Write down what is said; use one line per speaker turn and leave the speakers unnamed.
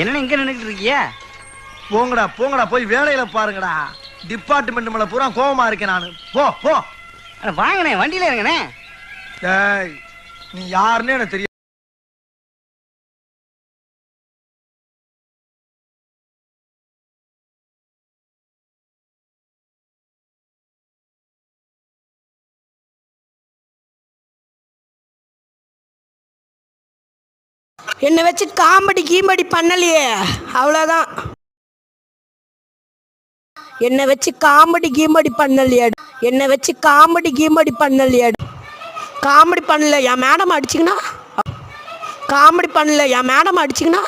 என்ன இங்க நின்னுட்டு இருக்கிய?
போங்கடா போங்கடா, போய் வேலையில பாருங்கடா. டிபார்ட்மெண்ட் மேல பூரா கோவமா இருக்கேன் நானு. போ போ.
வாங்கண்ணே, வண்டியில இருங்கண்ணே.
டேய், நீ யாருன்னு எனக்கு தெரியும்.
என்னை வச்சு காமெடி கீமெடி பண்ணலையே, அவ்வளோதான். என்னை வச்சு காமெடி கீமெடி பண்ணலையா? என்னை வச்சு காமெடி கீமெடி பண்ணலையா? காமெடி பண்ணல, என் மேடம் அடிச்சிங்கன்னா காமெடி பண்ணல, என் மேடம் அடிச்சிங்கன்னா